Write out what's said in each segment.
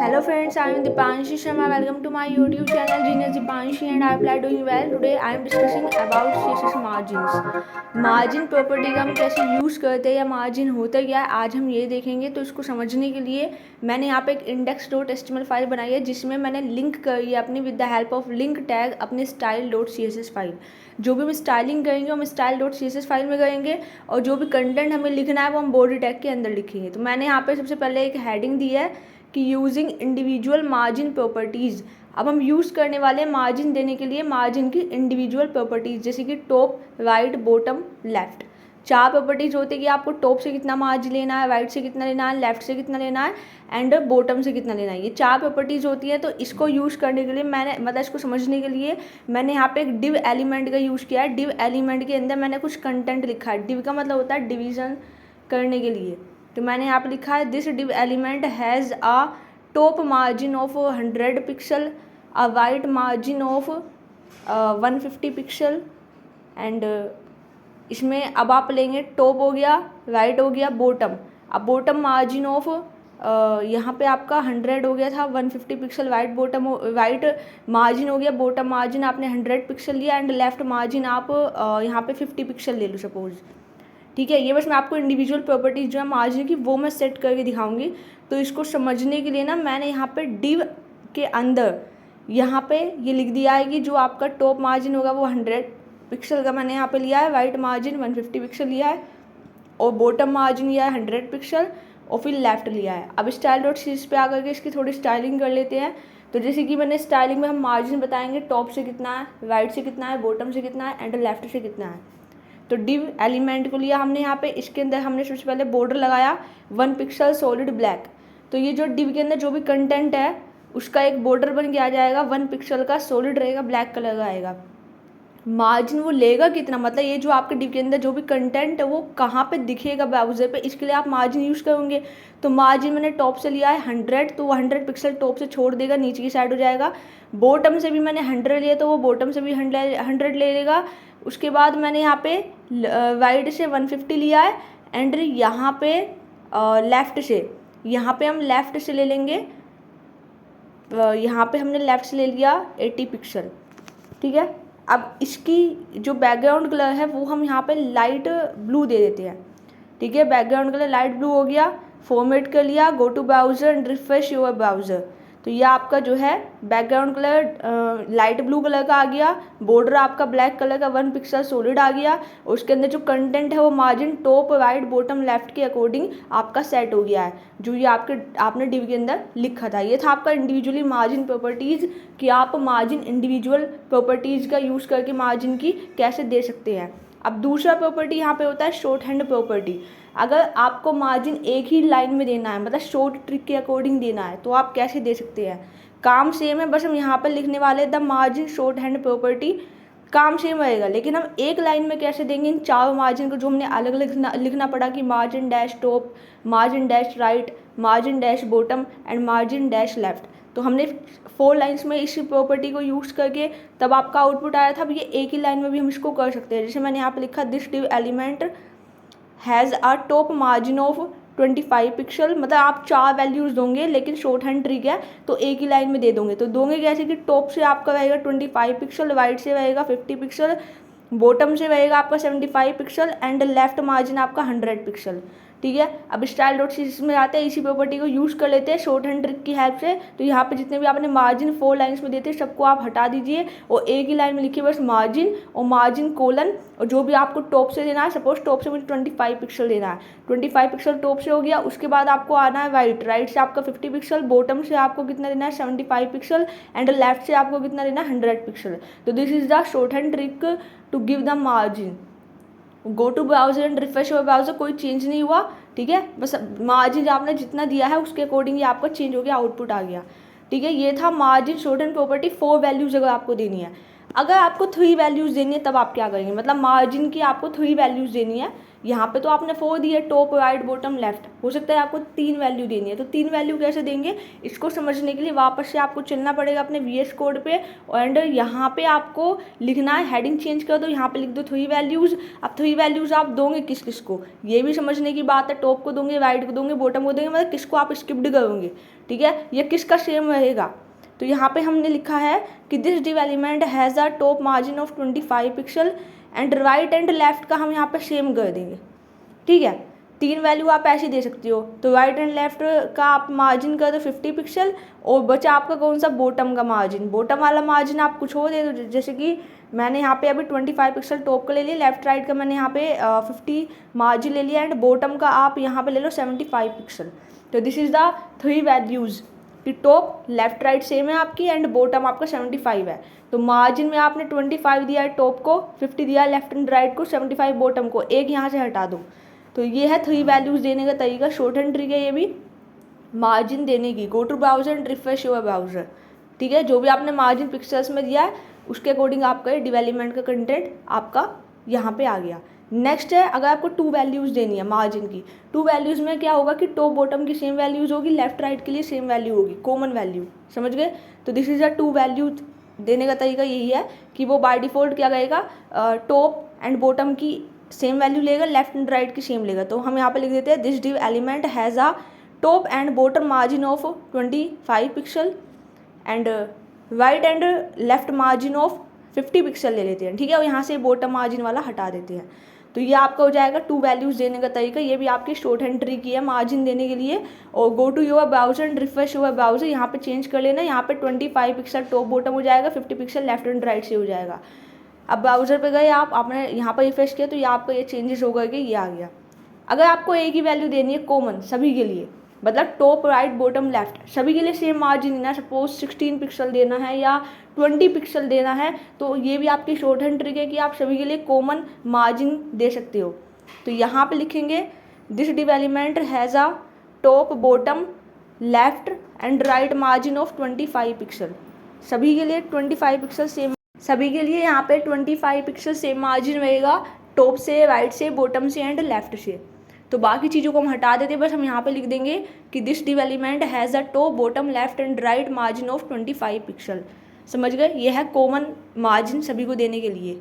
Hello friends, I am Dipanshi Sharma. Welcome to my YouTube channel Genius Dipanshi and I apply doing well. Today I am discussing about CSS margins. Margin property का हम कैसे use करते हैं या margin होता क्या है आज हम ये देखेंगे। तो इसको समझने के लिए मैंने यहाँ पे एक index.html फाइल बनाई है जिसमें मैंने लिंक करी है अपनी with the help of link tag अपनी style.css फाइल। जो भी हम स्टाइलिंग करेंगे हम style.css फाइल में करेंगे और जो भी कंटेंट हमें लिखना है वो हम बॉडी टैग के अंदर लिखेंगे। तो मैंने यहाँ पे सबसे पहले एक हेडिंग दी है कि यूजिंग इंडिविजुअल मार्जिन प्रॉपर्टीज़। अब हम यूज़ करने वाले मार्जिन देने के लिए मार्जिन की इंडिविजुअल प्रॉपर्टीज़ जैसे कि टॉप, राइट, बॉटम, लेफ़्ट। चार प्रॉपर्टीज़ होती है कि आपको टॉप से कितना मार्जिन लेना है, राइट से कितना लेना है, लेफ़्ट से कितना लेना है एंड बॉटम से कितना लेना है। ये चार प्रॉपर्टीज़ होती है। तो इसको यूज़ करने के लिए मैंने इसको समझने के लिए मैंने यहाँ पे एक डिव एलिमेंट का यूज़ किया है। डिव एलिमेंट के अंदर मैंने कुछ कंटेंट लिखा है। डिव का मतलब होता है डिवीज़न करने के लिए। तो मैंने यहाँ पे लिखा है this div element has a top margin of 100 pixel, a white margin of 150 pixel and इसमें अब आप लेंगे टॉप हो गया, राइट हो गया, बॉटम। अब बॉटम मार्जिन ऑफ यहाँ पे आपका 100 हो गया था, 150 pixel white bottom white margin हो गया, बॉटम मार्जिन आपने 100 पिक्सल लिया एंड लेफ्ट मार्जिन आप यहाँ पे 50 पिक्सल ले लो सपोज। ठीक है, ये बस मैं आपको इंडिविजुअल प्रॉपर्टीज़ जो है मार्जिन की वो मैं सेट करके दिखाऊंगी। तो इसको समझने के लिए ना मैंने यहाँ पे डिव के अंदर यहाँ पे ये लिख दिया है कि जो आपका टॉप मार्जिन होगा वो 100 पिक्सल का मैंने यहाँ पे लिया है, वाइट मार्जिन 150 पिक्सल लिया है और बॉटम मार्जिन लिया है 100 पिक्सल और फिर लेफ्ट लिया है। अब style.css पे आकर के इसकी थोड़ी स्टाइलिंग कर लेते हैं। तो जैसे कि मैंने स्टाइलिंग में हम मार्जिन बताएंगे टॉप से कितना है, राइट से कितना है, बॉटम से कितना है एंड लेफ्ट से कितना है। तो डिव एलिमेंट को लिया हमने यहाँ पे, इसके अंदर हमने सबसे पहले बॉर्डर लगाया 1 पिक्सल सॉलिड ब्लैक। तो ये जो डिव के अंदर जो भी कंटेंट है उसका एक बॉर्डर बन के आ जाएगा 1 पिक्सल का, सॉलिड रहेगा, ब्लैक कलर का आएगा। मार्जिन वो लेगा कितना, मतलब ये जो आपके डिव के अंदर जो भी कंटेंट है वो कहाँ पे दिखेगा ब्राउजर पे, इसके लिए आप मार्जिन यूज़ करोगे। तो मार्जिन मैंने टॉप से लिया है 100, तो वो 100 पिक्सल टॉप से छोड़ देगा, नीचे की साइड हो जाएगा। बॉटम से भी मैंने 100 लिया तो वो बॉटम से भी 100 ले लेगा। उसके बाद मैंने यहाँ पे वाइड से 150 लिया है एंड यहाँ पे लेफ़्ट से, यहाँ पे हम लेफ़्ट से ले लेंगे, यहाँ पे हमने लेफ़्ट से ले लिया 80 पिक्सल। ठीक है, अब इसकी जो बैकग्राउंड कलर है वो हम यहाँ पे लाइट ब्लू दे देते हैं। ठीक है, बैकग्राउंड कलर लाइट ब्लू हो गया, फॉर्मेट कर लिया, go to browser and refresh your browser. तो ये आपका जो है background colour light blue colour का आ गया, बॉर्डर आपका ब्लैक कलर का 1 पिक्सल सॉलिड आ गया और उसके अंदर जो कंटेंट है वो margin top, right, bottom, left के अकॉर्डिंग आपका सेट हो गया है जो ये आपने डिव के अंदर लिखा था। ये था आपका इंडिविजुअली मार्जिन प्रॉपर्टीज़ कि आप मार्जिन इंडिविजुअल प्रॉपर्टीज़ का यूज़ करके मार्जिन की कैसे दे सकते हैं। अब दूसरा प्रॉपर्टी यहाँ पे होता है शॉर्ट हैंड प्रॉपर्टी। अगर आपको मार्जिन एक ही लाइन में देना है, मतलब शॉर्ट ट्रिक के अकॉर्डिंग देना है, तो आप कैसे दे सकते हैं। काम सेम है, बस हम यहाँ पर लिखने वाले the margin short hand property, काम सेम रहेगा लेकिन हम एक लाइन में कैसे देंगे इन चारों मार्जिन को जो हमने अलग अलग लिखना पड़ा कि margin dash top, margin dash right, margin dash bottom and margin dash left. तो हमने 4 लाइन्स में इस प्रॉपर्टी को यूज़ करके तब आपका आउटपुट आया था। अब ये एक ही लाइन में भी हम इसको कर सकते हैं। जैसे मैंने यहाँ पे लिखा this div element has a top margin of 25 pixel, मतलब आप 4 वैल्यूज़ दोगे लेकिन शॉर्ट हैंड ट्रिक है तो एक ही लाइन में दे दोगे। तो दोगे कैसे कि टॉप से आपका रहेगा 25 पिक्सल, राइट से रहेगा 50 पिक्सल, बॉटम से रहेगा आपका 75 पिक्सल एंड लेफ्ट मार्जिन आपका 100 पिक्सल। ठीक है, अब style.css में आते हैं, इसी प्रॉपर्टी को यूज़ कर लेते हैं शॉर्ट हैंड ट्रिक की हेल्प से। तो यहाँ पे जितने भी आपने मार्जिन 4 लाइन्स में देते हैं सबको आप हटा दीजिए और एक ही लाइन में लिखिए बस मार्जिन और मार्जिन कोलन, और जो भी आपको टॉप से देना है, सपोज टॉप से मुझे 25 पिक्सल देना है, 25 पिक्सल टॉप से हो गया। उसके बाद आपको आना है राइट से आपका 50 पिक्सल, बॉटम से आपको कितना देना है 75 पिक्सल एंड लेफ्ट से आपको कितना देना है 100 पिक्सल। तो this is the short hand trick to give the margin. Go to browser and refresh your browser, कोई चेंज नहीं हुआ। ठीक है, बस मार्जिन आपने जितना दिया है उसके अकॉर्डिंग ये आपका चेंज हो गया, आउटपुट आ गया। ठीक है, ये था margin short hand property. 4 values अगर आपको देनी है, अगर आपको 3 वैल्यूज़ देनी है तब आप क्या करेंगे, मतलब मार्जिन की आपको 3 वैल्यूज़ देनी है यहाँ पे तो आपने 4 दिया, टॉप राइट बॉटम लेफ्ट, हो सकता है आपको 3 वैल्यू देनी है, तो 3 वैल्यू कैसे देंगे इसको समझने के लिए वापस से आपको चलना पड़ेगा अपने VS कोड पे, एंड यहाँ पे आपको लिखना है, हेडिंग चेंज कर दो, यहाँ पे लिख दो 3 वैल्यूज़। अब 3 वैल्यूज़ आप दोगे किस किस को, ये भी समझने की बात है, टॉप को दोगे, राइट को दोगे, बॉटम को दोगे, मतलब किसको आप स्किप्ड करोगे, ठीक है, ये किसका सेम रहेगा। तो यहाँ पे हमने लिखा है कि this div element has a top margin of 25 pixel and right and left का हम यहाँ पे सेम कर देंगे, ठीक है। 3 वैल्यू आप ऐसे दे सकते हो, तो राइट एंड लेफ्ट का आप मार्जिन कर दो 50 पिक्सल, और बचा आपका कौन सा बॉटम का मार्जिन, बॉटम वाला मार्जिन आप कुछ और दे दो, जैसे कि मैंने यहाँ पे अभी 25 पिक्सल टॉप का ले लिया, लेफ्ट राइट का मैंने यहाँ पे 50 मार्जिन ले लिया, एंड बॉटम का आप यहाँ पे ले लो 75 पिक्सल। तो दिस इज़ द 3 वैल्यूज़ कि टॉप लेफ्ट राइट सेम है आपकी एंड बॉटम आपका 75 है। तो मार्जिन में आपने 25 दिया है टॉप को, 50 दिया है लेफ्ट एंड राइट को, 75 बॉटम को, एक यहाँ से हटा दो। तो ये है 3 वैल्यूज़ देने का तरीका, शॉर्ट हैंड ट्रिक है ये भी मार्जिन देने की। Go to browser and refresh your browser, ठीक है, जो भी आपने मार्जिन पिक्सल्स में दिया है उसके अकॉर्डिंग आपका ये डेवलपमेंट का कंटेंट आपका यहाँ पे आ गया। नेक्स्ट है, अगर आपको 2 वैल्यूज़ देनी है मार्जिन की, 2 वैल्यूज़ में क्या होगा कि टॉप बॉटम की सेम वैल्यूज़ होगी, लेफ्ट राइट के लिए सेम वैल्यू होगी, कॉमन वैल्यू, समझ गए। तो दिस इज़ अ 2 वैल्यू देने का तरीका यही है कि वो बाय डिफ़ॉल्ट क्या करेगा, टॉप एंड बॉटम की सेम वैल्यू लेगा, लेफ्ट एंड राइट की सेम लेगा। तो हम यहाँ पे लिख देते हैं this div element has a top and bottom margin of 25 pixel and right and left margin of 50 pixel ले लेते हैं, ठीक है, और यहाँ से बॉटम मार्जिन वाला हटा देते हैं। तो ये आपका हो जाएगा 2 वैल्यूज़ देने का तरीका, ये भी आपकी शॉर्ट हैंड ट्रिक की है मार्जिन देने के लिए। और go to your browser and refresh your browser, यहाँ पे चेंज कर लेना, यहाँ पे 25 पिक्सल टॉप बॉटम हो जाएगा, 50 पिक्सल लेफ्ट एंड राइट से हो जाएगा। अब ब्राउज़र पे गए आप, आपने यहाँ पर रिफ्रेश किया तो ये आपका ये चेंजेस हो गए, ये आ गया। अगर आपको एक ही वैल्यू देनी है कॉमन सभी के लिए, मतलब टॉप राइट बॉटम लेफ्ट सभी के लिए सेम मार्जिन देना है, सपोज 16 पिक्सल देना है या 20 पिक्सल देना है, तो ये भी आपकी शॉर्ट हैंड ट्रिक है कि आप सभी के लिए कॉमन मार्जिन दे सकते हो। तो यहाँ पे लिखेंगे this div element has a top bottom left and right margin of 25 pixel, सभी के लिए 25 पिक्सल सेम, सभी के लिए यहाँ पे 25 पिक्सल सेम मार्जिन रहेगा, टॉप से, राइट से, बॉटम से एंड लेफ्ट से। तो बाकी चीज़ों को हम हटा देते हैं, बस हम यहाँ पे लिख देंगे कि this div element has a top bottom left and right margin of 25 pixel, समझ गए। ये है कॉमन मार्जिन सभी को देने के लिए,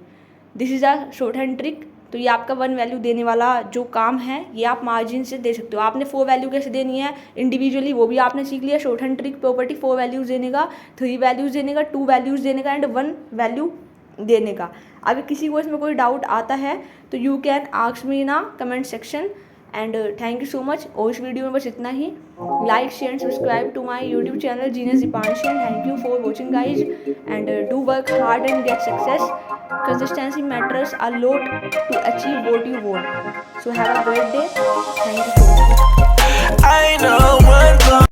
this is a short hand trick. तो ये आपका 1 वैल्यू देने वाला जो काम है ये आप मार्जिन से दे सकते हो। आपने 4 वैल्यू कैसे देनी है इंडिविजुअली वो भी आपने सीख लिया, short hand trick property 4 values देने का, 3 वैल्यूज़ देने का, 2 वैल्यूज़ देने का एंड 1 वैल्यू देने का। अगर किसी को इसमें कोई डाउट आता है तो you can ask me in comment section and thank you so much. और इस वीडियो में बस इतना ही, like share and subscribe to my YouTube channel genius Deepanshi, and thank you for watching guys and do work hard and get success, consistency matters a lot to achieve what you want, so have a great day, thank you so much। I know